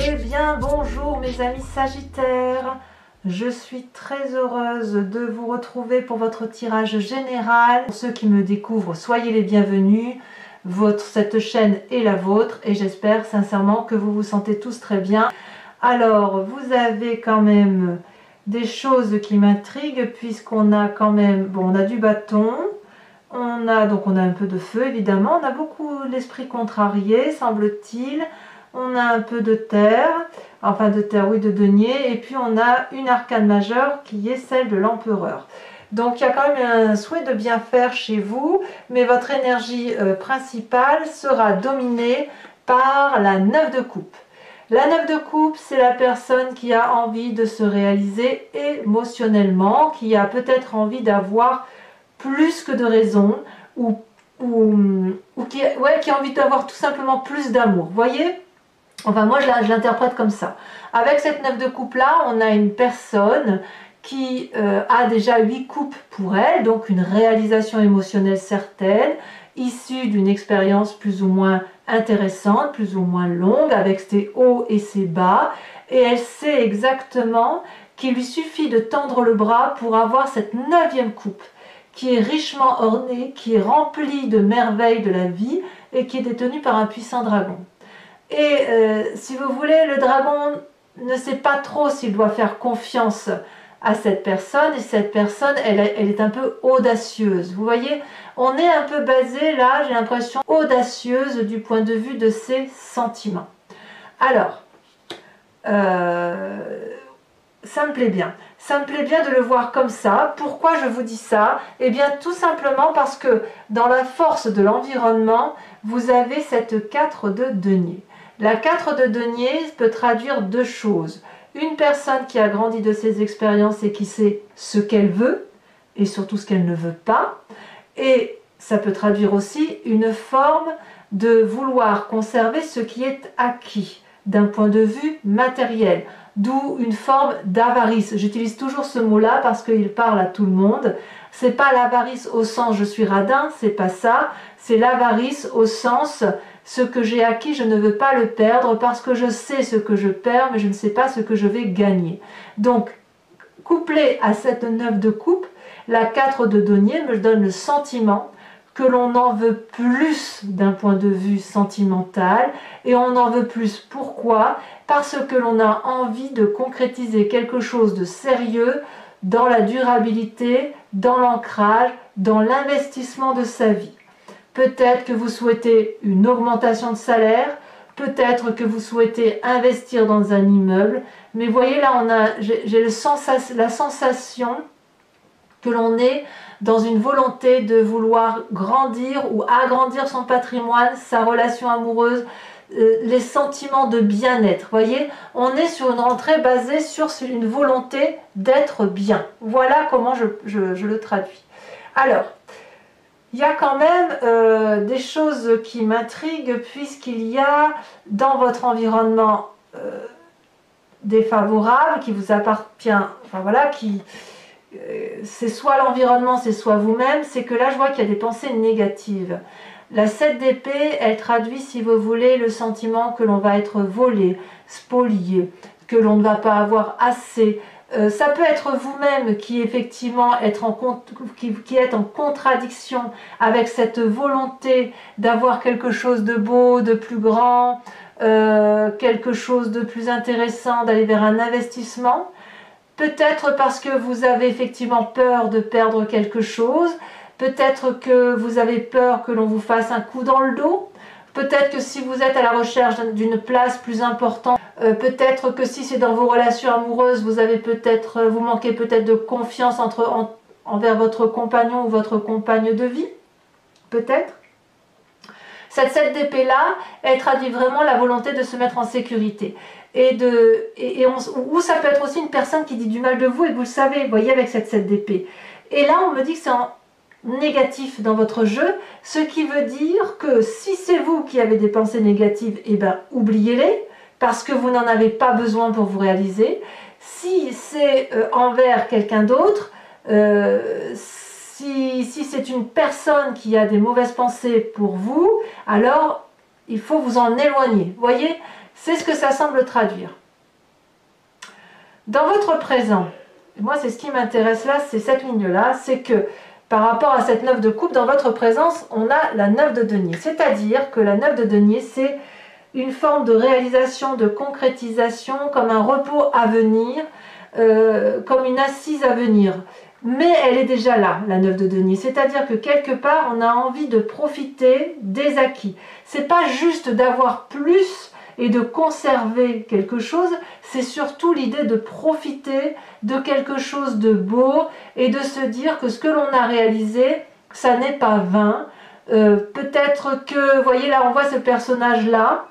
Eh bien bonjour mes amis Sagittaires, je suis très heureuse de vous retrouver pour votre tirage général. Pour ceux qui me découvrent, soyez les bienvenus, cette chaîne est la vôtre et j'espère sincèrement que vous vous sentez tous très bien. Alors vous avez quand même des choses qui m'intriguent puisqu'on a quand même, bon, on a du bâton, on a un peu de feu évidemment, on a beaucoup l'esprit contrarié semble-t-il. On a un peu de terre, enfin de terre, oui, de denier, et puis on a une arcane majeure qui est celle de l'empereur. Donc il y a quand même un souhait de bien faire chez vous, mais votre énergie principale sera dominée par la 9 de coupe. La 9 de coupe, c'est la personne qui a envie de se réaliser émotionnellement, qui a peut-être envie d'avoir plus que de raison, ou qui a envie d'avoir tout simplement plus d'amour. Vous voyez ? Enfin, moi, je l'interprète comme ça. Avec cette 9 de coupe là, on a une personne qui a déjà 8 coupes pour elle, donc une réalisation émotionnelle certaine, issue d'une expérience plus ou moins intéressante, plus ou moins longue, avec ses hauts et ses bas, et elle sait exactement qu'il lui suffit de tendre le bras pour avoir cette 9e coupe, qui est richement ornée, qui est remplie de merveilles de la vie, et qui est détenue par un puissant dragon. Et si vous voulez, le dragon ne sait pas trop s'il doit faire confiance à cette personne, et cette personne, elle est un peu audacieuse. Vous voyez, on est un peu basé là, j'ai l'impression, audacieuse du point de vue de ses sentiments. Alors, ça me plaît bien. Ça me plaît bien de le voir comme ça. Pourquoi je vous dis ça? Eh bien, tout simplement parce que dans la force de l'environnement, vous avez cette 4 de denier. La 4 de denier peut traduire deux choses. Une personne qui a grandi de ses expériences et qui sait ce qu'elle veut, et surtout ce qu'elle ne veut pas. Et ça peut traduire aussi une forme de vouloir conserver ce qui est acquis, d'un point de vue matériel. D'où une forme d'avarice. J'utilise toujours ce mot-là parce qu'il parle à tout le monde. C'est pas l'avarice au sens je suis radin, c'est pas ça. C'est l'avarice au sens ce que j'ai acquis, je ne veux pas le perdre parce que je sais ce que je perds, mais je ne sais pas ce que je vais gagner. Donc, couplé à cette 9 de coupe, la 4 de denier me donne le sentiment que l'on en veut plus d'un point de vue sentimental, et on en veut plus. Pourquoi? Parce que l'on a envie de concrétiser quelque chose de sérieux dans la durabilité, dans l'ancrage, dans l'investissement de sa vie. Peut-être que vous souhaitez une augmentation de salaire, peut-être que vous souhaitez investir dans un immeuble, mais voyez là, j'ai la sensation que l'on est dans une volonté de vouloir grandir ou agrandir son patrimoine, sa relation amoureuse, les sentiments de bien-être. Voyez, on est sur une rentrée basée sur une volonté d'être bien. Voilà comment je le traduis. Alors, il y a quand même des choses qui m'intriguent puisqu'il y a dans votre environnement défavorable qui vous appartient, enfin voilà, c'est soit l'environnement, c'est soit vous-même, c'est que là je vois qu'il y a des pensées négatives. La 7 d'épée, elle traduit, si vous voulez, le sentiment que l'on va être volé, spolié, que l'on ne va pas avoir assez. Ça peut être vous-même qui effectivement qui êtes en contradiction avec cette volonté d'avoir quelque chose de beau, de plus grand, quelque chose de plus intéressant, d'aller vers un investissement. Peut-être parce que vous avez effectivement peur de perdre quelque chose, peut-être que vous avez peur que l'on vous fasse un coup dans le dos, peut-être que si vous êtes à la recherche d'une place plus importante, peut-être que si c'est dans vos relations amoureuses, vous manquez peut-être de confiance envers votre compagnon ou votre compagne de vie, peut-être. Cette 7 d'épée là, elle traduit vraiment la volonté de se mettre en sécurité. Ou ça peut être aussi une personne qui dit du mal de vous et vous le savez, vous voyez, avec cette 7 d'épée. Et là, on me dit que c'est en négatif dans votre jeu, ce qui veut dire que si c'est vous qui avez des pensées négatives, eh ben, oubliez-les, parce que vous n'en avez pas besoin pour vous réaliser. Si c'est envers quelqu'un d'autre, si c'est une personne qui a des mauvaises pensées pour vous, alors il faut vous en éloigner. Vous voyez, C'est ce que ça semble traduire. Dans votre présent, moi c'est ce qui m'intéresse là, c'est cette ligne-là, c'est que par rapport à cette 9 de coupe, dans votre présence, on a la 9 de denier. C'est-à-dire que la 9 de denier, c'est une forme de réalisation, de concrétisation, comme un repos à venir, comme une assise à venir. Mais elle est déjà là, la 9 de denier. C'est-à-dire que quelque part, on a envie de profiter des acquis. C'est pas juste d'avoir plus et de conserver quelque chose, c'est surtout l'idée de profiter de quelque chose de beau et de se dire que ce que l'on a réalisé, ça n'est pas vain. Peut-être que, vous voyez là, on voit ce personnage-là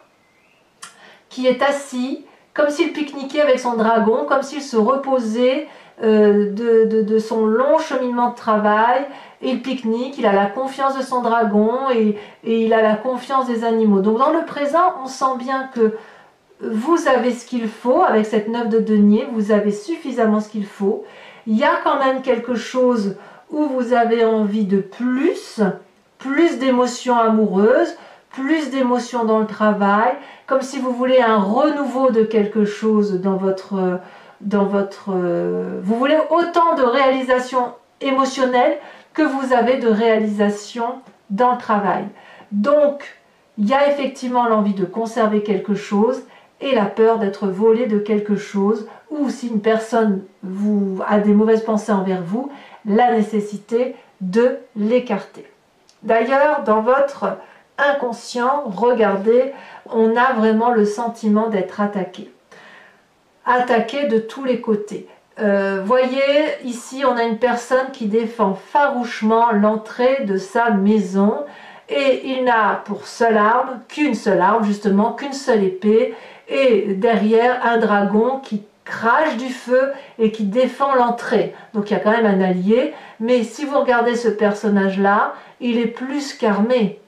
qui est assis, comme s'il pique-niquait avec son dragon, comme s'il se reposait de son long cheminement de travail. Il pique-nique, il a la confiance de son dragon et il a la confiance des animaux. Donc dans le présent, on sent bien que vous avez ce qu'il faut avec cette 9 de denier, vous avez suffisamment ce qu'il faut. Il y a quand même quelque chose où vous avez envie de plus d'émotions amoureuses, plus d'émotions dans le travail, comme si vous voulez un renouveau de quelque chose vous voulez autant de réalisation émotionnelle que vous avez de réalisation dans le travail. Donc, il y a effectivement l'envie de conserver quelque chose et la peur d'être volé de quelque chose, ou si une personne a des mauvaises pensées envers vous, la nécessité de l'écarter. D'ailleurs, dans votre inconscient, regardez, on a vraiment le sentiment d'être attaqué. Attaqué de tous les côtés. Voyez, ici, on a une personne qui défend farouchement l'entrée de sa maison et il n'a pour seule arme, justement, qu'une seule épée et derrière un dragon qui crache du feu et qui défend l'entrée. Donc il y a quand même un allié, mais si vous regardez ce personnage-là, il est plus qu'armé.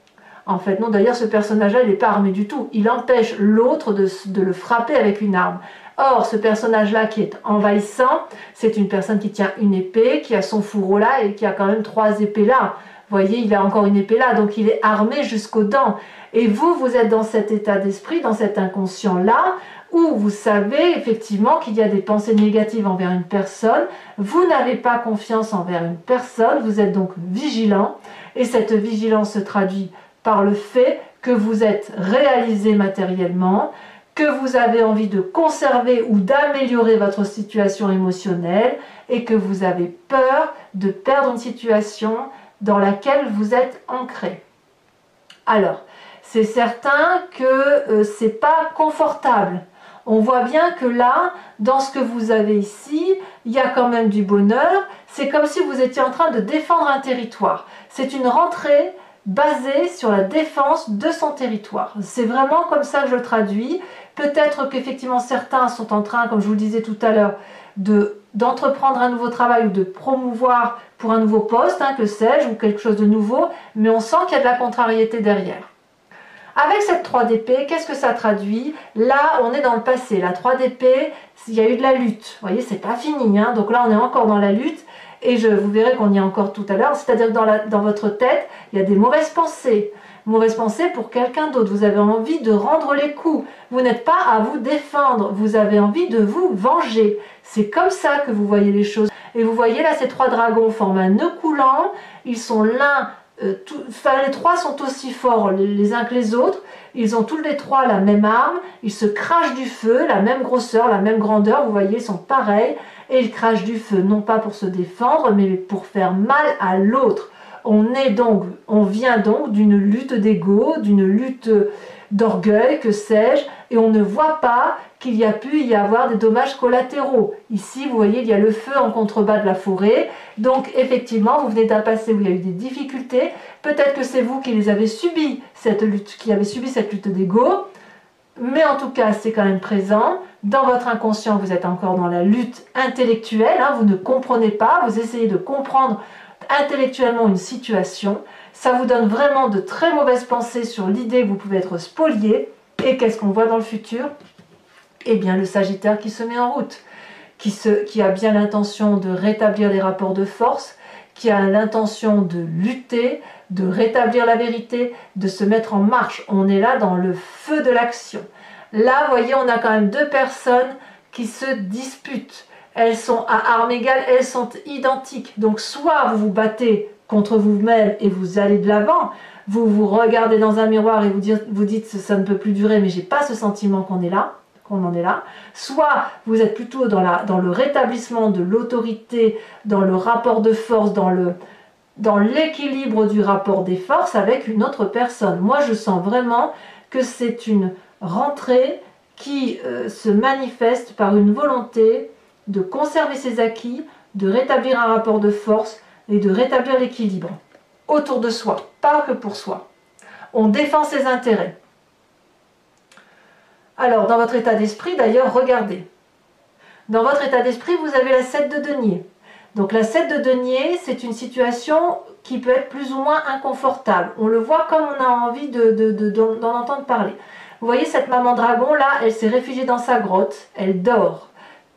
En fait, non, d'ailleurs, ce personnage-là, il n'est pas armé du tout. Il empêche l'autre de le frapper avec une arme. Or, ce personnage-là qui est envahissant, c'est une personne qui tient une épée, qui a son fourreau là et qui a quand même 3 épées là. Vous voyez, il a encore une épée là, donc il est armé jusqu'aux dents. Et vous, vous êtes dans cet état d'esprit, dans cet inconscient-là, où vous savez effectivement qu'il y a des pensées négatives envers une personne, vous n'avez pas confiance envers une personne, vous êtes donc vigilant, et cette vigilance se traduit par le fait que vous êtes réalisé matériellement, que vous avez envie de conserver ou d'améliorer votre situation émotionnelle et que vous avez peur de perdre une situation dans laquelle vous êtes ancré. Alors, c'est certain que c'est pas confortable. On voit bien que là, dans ce que vous avez ici, il y a quand même du bonheur. C'est comme si vous étiez en train de défendre un territoire. C'est une rentrée basée sur la défense de son territoire. C'est vraiment comme ça que je le traduis. Peut-être qu'effectivement certains sont en train, comme je vous le disais tout à l'heure, d'entreprendre un nouveau travail ou de promouvoir pour un nouveau poste, que sais-je, ou quelque chose de nouveau, mais on sent qu'il y a de la contrariété derrière. Avec cette 3 d'épée, qu'est-ce que ça traduit? Là, on est dans le passé. La 3 d'épée, il y a eu de la lutte. Vous voyez, c'est pas fini. Donc là, on est encore dans la lutte. Et vous verrez qu'on y est encore tout à l'heure. C'est-à-dire que dans votre tête, il y a des mauvaises pensées. Mauvaises pensées pour quelqu'un d'autre. Vous avez envie de rendre les coups. Vous n'êtes pas à vous défendre. Vous avez envie de vous venger. C'est comme ça que vous voyez les choses. Et vous voyez là, ces 3 dragons forment un nœud coulant. Ils sont l'un... les 3 sont aussi forts les uns que les autres, ils ont tous les 3 la même arme, ils se crachent du feu, la même grosseur, la même grandeur, vous voyez, ils sont pareils, et ils crachent du feu, non pas pour se défendre, mais pour faire mal à l'autre. On vient donc d'une lutte d'ego, d'une lutte d'orgueil, que sais-je, et on ne voit pas qu'il y a pu y avoir des dommages collatéraux. Ici, vous voyez, il y a le feu en contrebas de la forêt, donc effectivement, vous venez d'un passé où il y a eu des difficultés, peut-être que c'est vous qui les avez subi, cette lutte d'ego, mais en tout cas, c'est quand même présent. Dans votre inconscient, vous êtes encore dans la lutte intellectuelle, vous ne comprenez pas, vous essayez de comprendre intellectuellement une situation, ça vous donne vraiment de très mauvaises pensées sur l'idée que vous pouvez être spolié. Et qu'est-ce qu'on voit dans le futur? Eh bien, le Sagittaire qui se met en route, qui a bien l'intention de rétablir les rapports de force, qui a l'intention de lutter, de rétablir la vérité, de se mettre en marche. On est là dans le feu de l'action. Là, vous voyez, on a quand même deux personnes qui se disputent. Elles sont à armes égales, elles sont identiques. Donc soit vous vous battez contre vous-même et vous allez de l'avant, vous vous regardez dans un miroir et vous dites ça ne peut plus durer, mais j'ai pas ce sentiment qu'on est là, qu'on en est là. Soit vous êtes plutôt dans le rétablissement de l'autorité, dans le rapport de force, dans l'équilibre du rapport des forces avec une autre personne. Moi, je sens vraiment que c'est une rentrée qui se manifeste par une volonté de conserver ses acquis, de rétablir un rapport de force et de rétablir l'équilibre autour de soi, pas que pour soi. On défend ses intérêts. Alors, dans votre état d'esprit, d'ailleurs, regardez. Dans votre état d'esprit, vous avez la 7 de denier. Donc la 7 de denier, c'est une situation qui peut être plus ou moins inconfortable. On le voit comme on a envie d'en entendre parler. Vous voyez cette maman dragon là, elle s'est réfugiée dans sa grotte, elle dort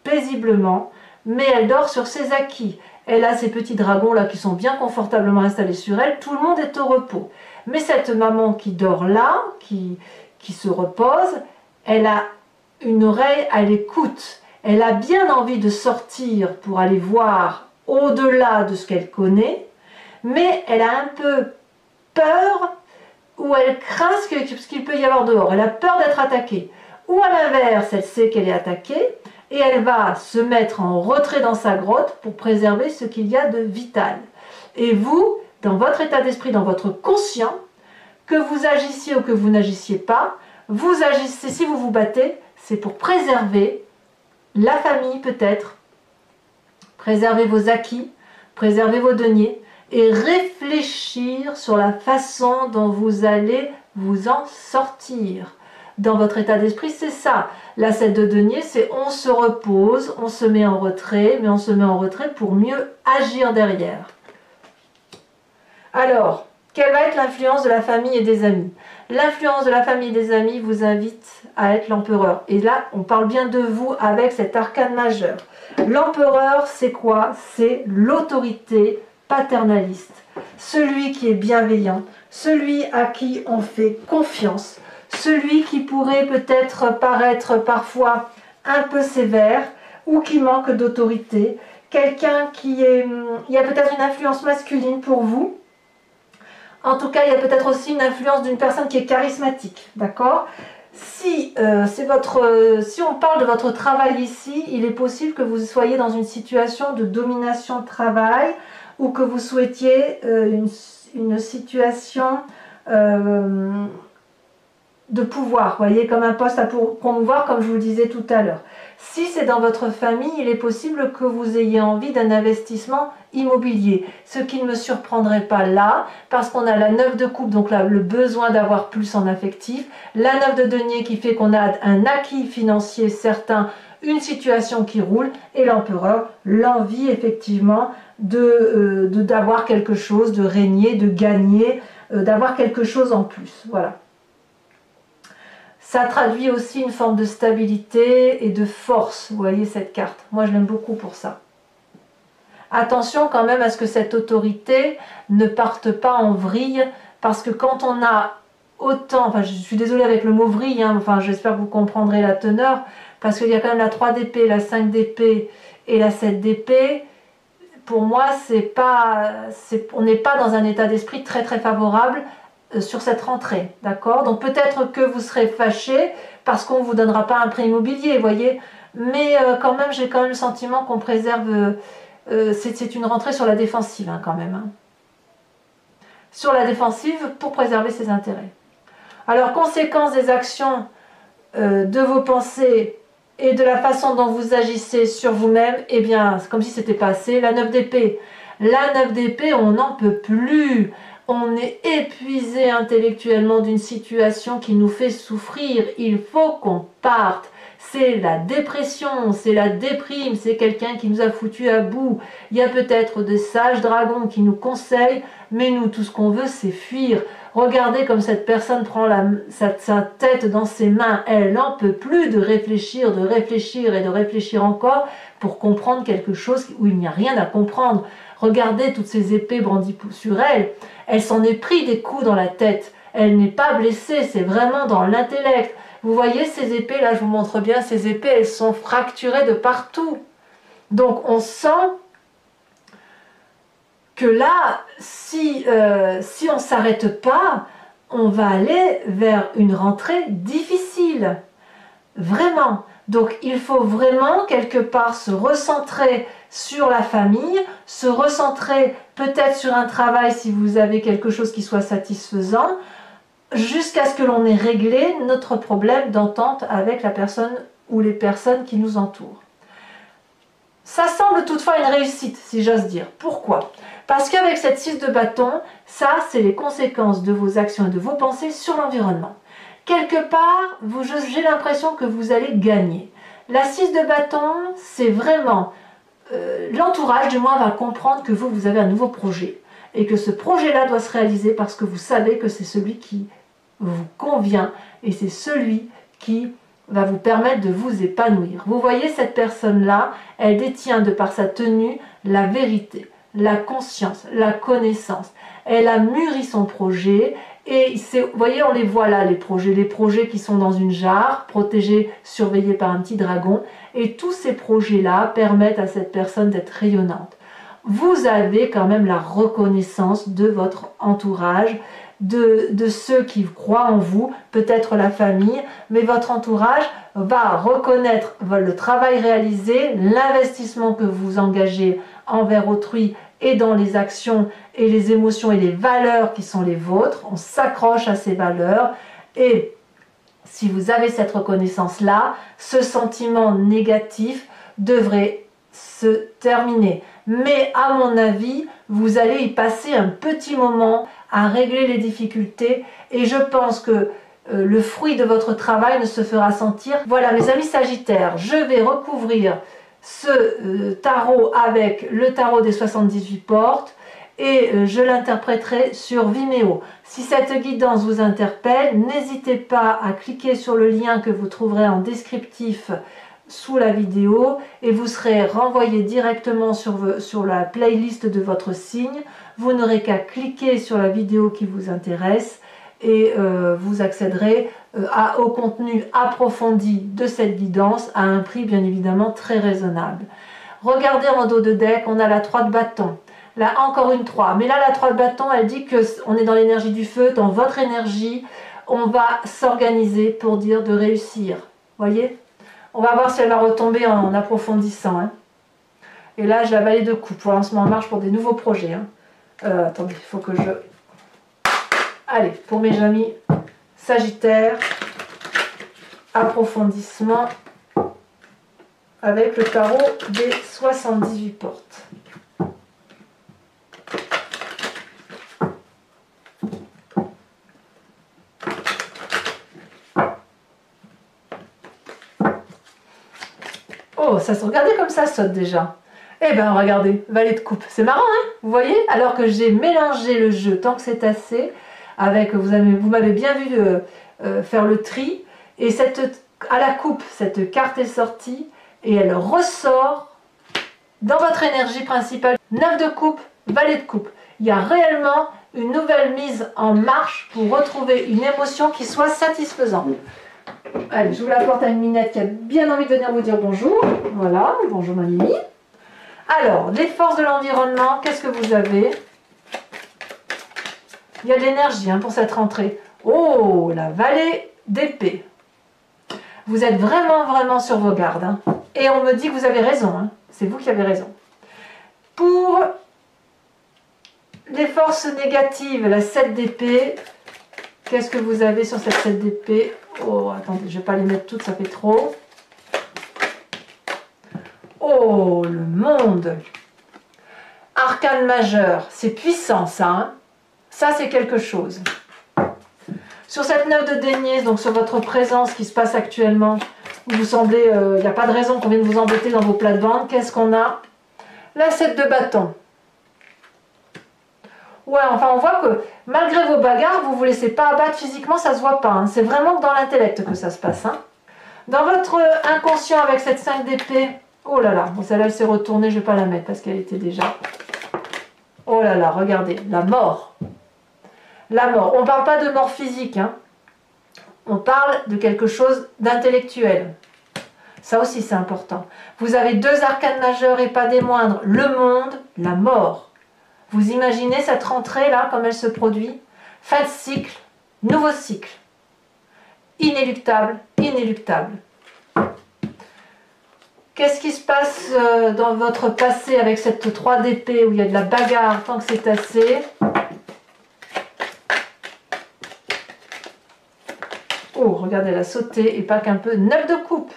paisiblement, mais elle dort sur ses acquis. Elle a ces petits dragons là qui sont bien confortablement installés sur elle, tout le monde est au repos. Mais cette maman qui dort là, qui se repose, elle a une oreille à l'écoute. Elle a bien envie de sortir pour aller voir au-delà de ce qu'elle connaît, mais elle a un peu peur ou elle craint ce qu'il peut y avoir dehors. Elle a peur d'être attaquée. Ou à l'inverse, elle sait qu'elle est attaquée et elle va se mettre en retrait dans sa grotte pour préserver ce qu'il y a de vital. Et vous, dans votre état d'esprit, dans votre conscient, que vous agissiez ou que vous n'agissiez pas, vous agissez, si vous vous battez, c'est pour préserver la famille peut-être, préserver vos acquis, préserver vos deniers et réfléchir sur la façon dont vous allez vous en sortir. Dans votre état d'esprit, c'est ça. La 7 de denier, c'est on se repose, on se met en retrait, mais on se met en retrait pour mieux agir derrière. Alors, quelle va être l'influence de la famille et des amis? L'influence de la famille et des amis vous invite à être l'empereur. Et là, on parle bien de vous avec cet arcane majeur. L'empereur, c'est quoi? C'est l'autorité paternaliste. Celui qui est bienveillant, celui à qui on fait confiance, celui qui pourrait peut-être paraître parfois un peu sévère ou qui manque d'autorité. Quelqu'un qui est... Il y a peut-être une influence masculine pour vous. En tout cas, il y a peut-être aussi une influence d'une personne qui est charismatique, d'accord? Si on parle de votre travail ici, il est possible que vous soyez dans une situation de domination de travail ou que vous souhaitiez une situation de pouvoir, voyez, comme un poste à promouvoir, comme je vous le disais tout à l'heure. Si c'est dans votre famille, il est possible que vous ayez envie d'un investissement immobilier, ce qui ne me surprendrait pas là, parce qu'on a la 9 de coupe, donc là, le besoin d'avoir plus en affectif, la 9 de denier qui fait qu'on a un acquis financier certain, une situation qui roule, et l'empereur, l'envie effectivement d'avoir quelque chose, de régner, de gagner, d'avoir quelque chose en plus, voilà. Ça traduit aussi une forme de stabilité et de force, vous voyez cette carte. Moi, je l'aime beaucoup pour ça. Attention quand même à ce que cette autorité ne parte pas en vrille, parce que quand on a autant, enfin je suis désolée avec le mot vrille, hein, enfin j'espère que vous comprendrez la teneur, parce qu'il y a quand même la 3 d'épée, la 5 d'épée et la 7 d'épée. Pour moi, on n'est pas dans un état d'esprit très très favorable sur cette rentrée, d'accord? Donc peut-être que vous serez fâché parce qu'on ne vous donnera pas un prêt immobilier, vous voyez, mais quand même, j'ai quand même le sentiment qu'on préserve, c'est une rentrée sur la défensive hein, quand même. Hein. Sur la défensive pour préserver ses intérêts. Alors, conséquence des actions de vos pensées et de la façon dont vous agissez sur vous-même, eh bien, c'est comme si c'était passé. La 9 d'épée. La 9 d'épée, on n'en peut plus. On est épuisé intellectuellement d'une situation qui nous fait souffrir. Il faut qu'on parte. C'est la dépression, c'est la déprime, c'est quelqu'un qui nous a foutu à bout. Il y a peut-être des sages dragons qui nous conseillent, mais nous, tout ce qu'on veut, c'est fuir. Regardez comme cette personne prend sa tête dans ses mains. Elle n'en peut plus de réfléchir et de réfléchir encore pour comprendre quelque chose où il n'y a rien à comprendre. Regardez toutes ces épées brandies sur elle. Elle s'en est pris des coups dans la tête. Elle n'est pas blessée, c'est vraiment dans l'intellect. Vous voyez ces épées, là je vous montre bien, ces épées, elles sont fracturées de partout. Donc on sent que là, si on ne s'arrête pas, on va aller vers une rentrée difficile. Vraiment. Donc il faut vraiment quelque part se recentrer sur la famille, se recentrer peut-être sur un travail si vous avez quelque chose qui soit satisfaisant, jusqu'à ce que l'on ait réglé notre problème d'entente avec la personne ou les personnes qui nous entourent. Ça semble toutefois une réussite, si j'ose dire. Pourquoi? Parce qu'avec cette 6 de bâton, ça, c'est les conséquences de vos actions et de vos pensées sur l'environnement. Quelque part, j'ai l'impression que vous allez gagner. La 6 de bâton, c'est vraiment... l'entourage, du moins, va comprendre que vous avez un nouveau projet. Et que ce projet-là doit se réaliser parce que vous savez que c'est celui qui vous convient. Et c'est celui qui va vous permettre de vous épanouir. Vous voyez, cette personne-là, elle détient de par sa tenue la vérité, la conscience, la connaissance. Elle a mûri son projet et vous voyez, on les voit là, les projets qui sont dans une jarre, protégés, surveillés par un petit dragon. Et tous ces projets-là permettent à cette personne d'être rayonnante. Vous avez quand même la reconnaissance de votre entourage, de ceux qui croient en vous, peut-être la famille, mais votre entourage va reconnaître le travail réalisé, l'investissement que vous engagez envers autrui et dans les actions et les émotions et les valeurs qui sont les vôtres. On s'accroche à ces valeurs et si vous avez cette reconnaissance-là, ce sentiment négatif devrait se terminer. Mais à mon avis, vous allez y passer un petit moment à régler les difficultés et je pense que le fruit de votre travail ne se fera sentir. Voilà mes amis Sagittaires, je vais recouvrir ce tarot avec le tarot des 78 portes et je l'interpréterai sur Vimeo. Si cette guidance vous interpelle, n'hésitez pas à cliquer sur le lien que vous trouverez en descriptif sous la vidéo et vous serez renvoyé directement sur la playlist de votre signe. Vous n'aurez qu'à cliquer sur la vidéo qui vous intéresse et vous accéderez au contenu approfondi de cette guidance à un prix bien évidemment très raisonnable. Regardez en dos de deck, on a la 3 de bâton. Là encore une 3, mais là la 3 de bâton elle dit qu'on est dans l'énergie du feu, dans votre énergie, on va s'organiser pour dire de réussir, voyez. On va voir si elle va retomber en approfondissant. Hein. Et là, je la valais de coupe. Pour lancement en marche pour des nouveaux projets. Hein. Attendez, il faut que je... Allez, pour mes amis Sagittaires, approfondissement avec le tarot des 78 portes. Oh, ça se regardait comme ça saute déjà. Eh ben regardez, valet de coupe. C'est marrant, hein? Vous voyez? Alors que j'ai mélangé le jeu tant que c'est assez, avec, vous m'avez bien vu faire le tri, et à la coupe, cette carte est sortie, et elle ressort dans votre énergie principale. 9 de coupe, valet de coupe. Il y a réellement une nouvelle mise en marche pour retrouver une émotion qui soit satisfaisante. Allez, j'ouvre la porte à une minette qui a bien envie de venir vous dire bonjour. Voilà, bonjour ma Mimi. Alors, les forces de l'environnement, qu'est-ce que vous avez? Il y a de l'énergie hein, pour cette rentrée. Oh, la vallée d'épée. Vous êtes vraiment sur vos gardes. Hein. Et on me dit que vous avez raison. Hein. C'est vous qui avez raison. Pour les forces négatives, la 7 d'épée, qu'est-ce que vous avez sur cette 7 d'épée? Oh, attendez, je ne vais pas les mettre toutes, ça fait trop. Oh, le monde. Arcane majeur, c'est puissant ça. Hein. Ça, c'est quelque chose. Sur cette 9 de denier, donc sur votre présence qui se passe actuellement, vous semblez, il n'y a pas de raison qu'on vienne vous embêter dans vos plates-bandes. Qu'est-ce qu'on a? La 7 de bâton. Ouais, enfin on voit que malgré vos bagarres, vous ne vous laissez pas abattre physiquement, ça se voit pas. Hein. C'est vraiment dans l'intellect que ça se passe. Hein. Dans votre inconscient avec cette 5 d'épée, oh là là, bon, celle-là elle s'est retournée, je ne vais pas la mettre parce qu'elle était déjà... Oh là là, regardez, la mort. La mort, on ne parle pas de mort physique. Hein. on parle de quelque chose d'intellectuel. Ça aussi, c'est important. Vous avez deux arcanes majeures et pas des moindres. Le monde, la mort. Vous imaginez cette rentrée-là, comme elle se produit? Fin de cycle, nouveau cycle. Inéluctable, inéluctable. Qu'est-ce qui se passe dans votre passé avec cette 3 d'épée où il y a de la bagarre tant que c'est assez? Oh, regardez, elle a sauté et pas qu'un peu. 9 de coupe.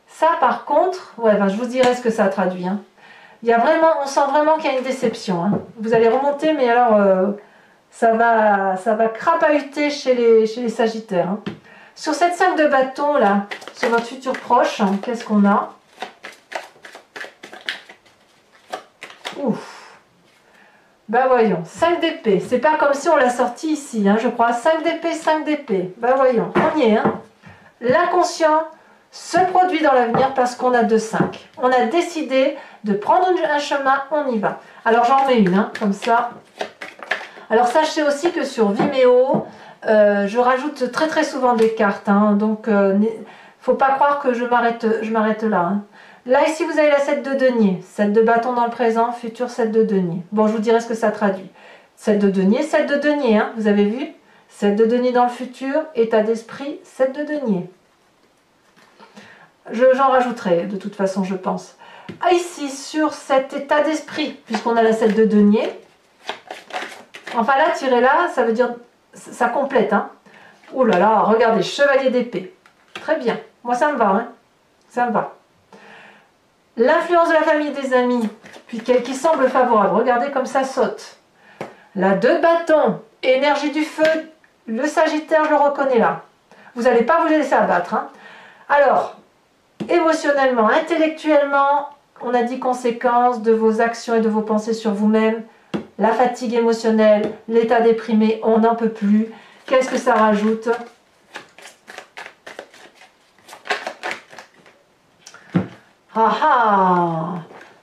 Ça, par contre, ouais, ben, je vous dirai ce que ça traduit. Hein. Il y a vraiment, on sent vraiment qu'il y a une déception. Hein. Vous allez remonter, mais alors, ça va crapahuter chez les Sagittaires. Hein. Sur cette 5 de bâton, là, sur votre futur proche, hein, qu'est-ce qu'on a? Ouf. Ben voyons, 5 d'épée. C'est pas comme si on l'a sorti ici, hein, je crois. 5 d'épée, 5 d'épée. Ben voyons, on y est. Hein. L'inconscient se produit dans l'avenir parce qu'on a 2-5. On a décidé de prendre un chemin, on y va. Alors j'en mets une, hein, comme ça. Alors sachez aussi que sur Vimeo, je rajoute très très souvent des cartes. Hein, donc faut pas croire que je m'arrête là. Hein. Là ici vous avez la 7 de denier. 7 de bâton dans le présent, futur 7 de denier. Bon, je vous dirai ce que ça traduit. 7 de denier, 7 de denier, hein, vous avez vu? 7 de denier dans le futur, état d'esprit, 7 de denier. J'en rajouterai de toute façon, je pense. Ah, ici, sur cet état d'esprit, puisqu'on a la 7 de denier, enfin là, tirer là, ça veut dire, ça complète. Hein. Ouh là là, regardez, chevalier d'épée. Très bien, moi ça me va, hein. Ça me va. L'influence de la famille des amis, puis qui semble favorable, regardez comme ça saute. La 2 de bâton, énergie du feu, le Sagittaire, je le reconnais là. Vous n'allez pas vous laisser abattre. Hein. Alors, émotionnellement, intellectuellement, on a dit conséquences de vos actions et de vos pensées sur vous-même, la fatigue émotionnelle, l'état déprimé, on n'en peut plus. Qu'est-ce que ça rajoute? Ah ah,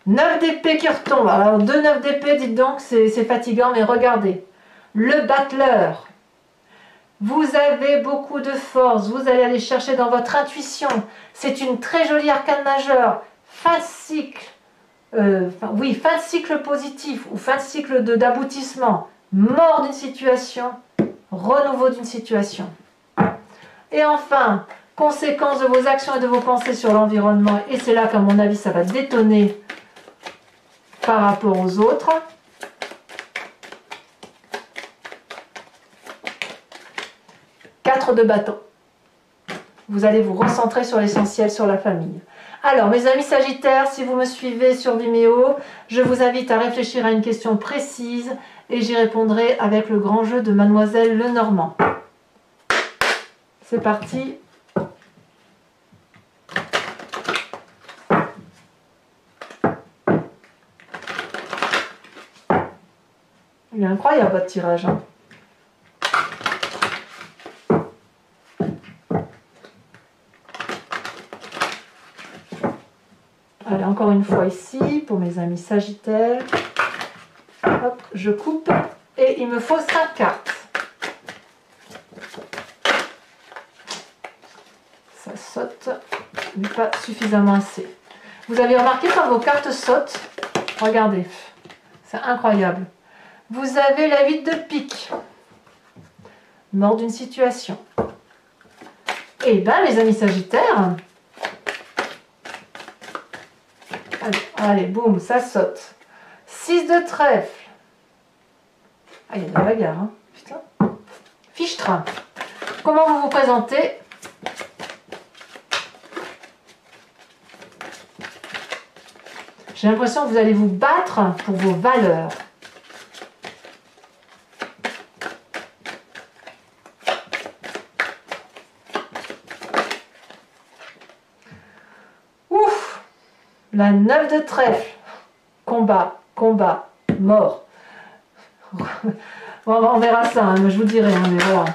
9 d'épée qui retombe. Alors 2 9 d'épée, dites donc, c'est fatigant, mais regardez. Le battleur. Vous avez beaucoup de force, vous allez aller chercher dans votre intuition. C'est une très jolie arcane majeure. Fin de cycle, oui, fin de cycle positif ou fin de cycle d'aboutissement. Mort d'une situation, renouveau d'une situation. Et enfin, conséquence de vos actions et de vos pensées sur l'environnement. Et c'est là qu'à mon avis, ça va détonner par rapport aux autres. De bâton. Vous allez vous recentrer sur l'essentiel, sur la famille. Alors, mes amis Sagittaires, si vous me suivez sur Vimeo, je vous invite à réfléchir à une question précise et j'y répondrai avec le grand jeu de Mademoiselle Lenormand. C'est parti. Il est incroyable votre tirage. Hein. Allez, encore une fois ici, pour mes amis Sagittaires. Hop, je coupe. Et il me faut 5 cartes. Ça saute, mais pas suffisamment assez. Vous avez remarqué quand vos cartes sautent? Regardez, c'est incroyable. Vous avez la 8 de pique. Mort d'une situation. Et bien, les amis Sagittaires... Allez, boum, ça saute. 6 de trèfle. Ah, il y a de la bagarre, hein. Putain. Fichtre. Comment vous vous présentez? J'ai l'impression que vous allez vous battre pour vos valeurs. La 9 de trèfle, combat, combat, mort. On verra ça, hein, mais je vous dirai. Hein, mais voilà.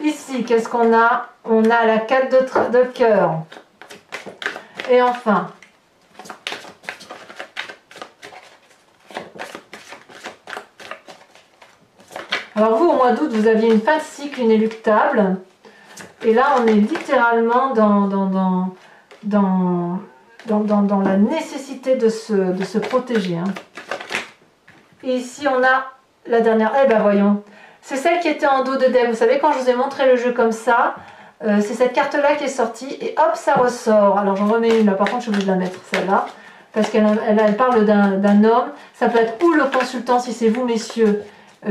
Ici, qu'est-ce qu'on a? On a la 4 de cœur. Et enfin, alors vous, au mois d'août, vous aviez une fin de cycle inéluctable. Et là, on est littéralement dans la nécessité de se protéger. Hein. Et ici, on a la dernière. Eh ben voyons. C'est celle qui était en dos de deck. Vous savez, quand je vous ai montré le jeu comme ça, c'est cette carte-là qui est sortie. Et hop, ça ressort. Alors, j'en remets une là. Par contre, je suis obligée de la mettre, celle-là. Parce qu'elle parle d'un homme. Ça peut être ou le consultant, si c'est vous, messieurs,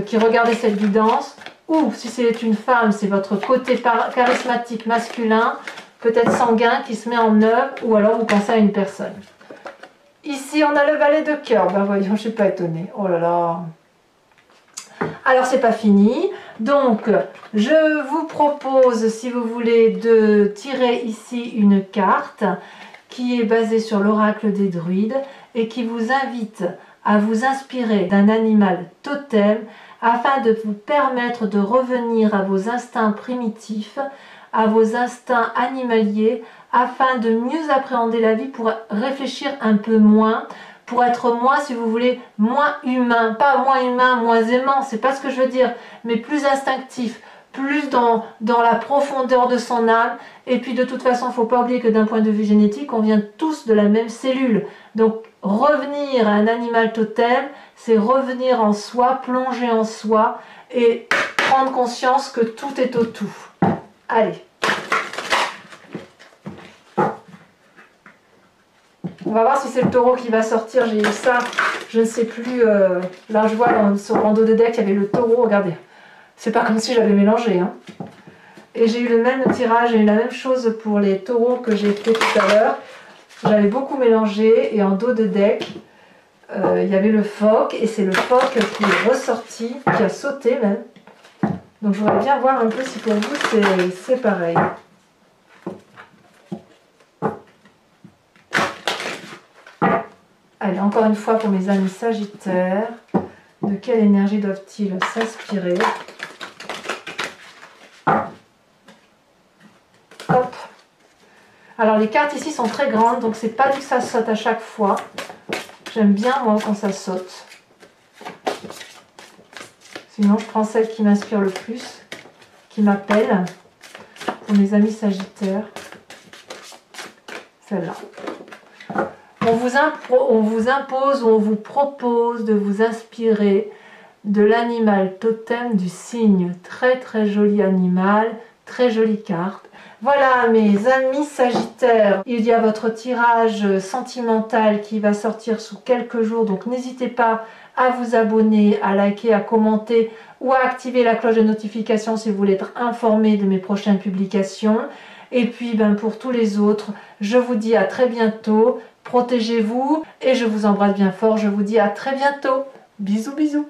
qui regardez cette guidance. Ou, si c'est une femme, c'est votre côté charismatique masculin, peut-être sanguin, qui se met en œuvre. Ou alors, vous pensez à une personne. Ici, on a le valet de cœur. Ben voyons, je ne suis pas étonnée. Oh là là. Alors, c'est pas fini. Donc, je vous propose, si vous voulez, de tirer ici une carte qui est basée sur l'oracle des druides et qui vous invite à vous inspirer d'un animal totem afin de vous permettre de revenir à vos instincts primitifs, à vos instincts animaliers, afin de mieux appréhender la vie, pour réfléchir un peu moins, pour être moins, si vous voulez, moins humain. Pas moins humain, moins aimant, c'est pas ce que je veux dire, mais plus instinctif, plus dans la profondeur de son âme. Et puis de toute façon, il ne faut pas oublier que d'un point de vue génétique, on vient tous de la même cellule. Donc revenir à un animal totem, c'est revenir en soi, plonger en soi et prendre conscience que tout est au tout. Allez. On va voir si c'est le taureau qui va sortir. J'ai eu ça, je ne sais plus. Là, je vois sur le dos de deck, il y avait le taureau. Regardez, c'est pas comme si j'avais mélangé. Hein. Et j'ai eu le même tirage, j'ai eu la même chose pour les taureaux que j'ai fait tout à l'heure. J'avais beaucoup mélangé et en dos de deck, il y avait le phoque. Et c'est le phoque qui est ressorti, qui a sauté même. Donc je voudrais bien voir un peu si pour vous c'est pareil. Allez, encore une fois pour mes amis Sagittaires, de quelle énergie doivent-ils s'inspirer? Hop. Alors les cartes ici sont très grandes, donc c'est pas dit que ça saute à chaque fois. J'aime bien moi quand ça saute. Sinon je prends celle qui m'inspire le plus, qui m'appelle, pour mes amis Sagittaires. Celle-là. On vous impose ou on vous propose de vous inspirer de l'animal totem du cygne. Très très joli animal, très jolie carte. Voilà mes amis Sagittaires, il y a votre tirage sentimental qui va sortir sous quelques jours, donc n'hésitez pas à vous abonner, à liker, à commenter ou à activer la cloche de notification si vous voulez être informé de mes prochaines publications. Et puis pour tous les autres, je vous dis à très bientôt. Protégez-vous et je vous embrasse bien fort. Je vous dis à très bientôt. Bisous, bisous.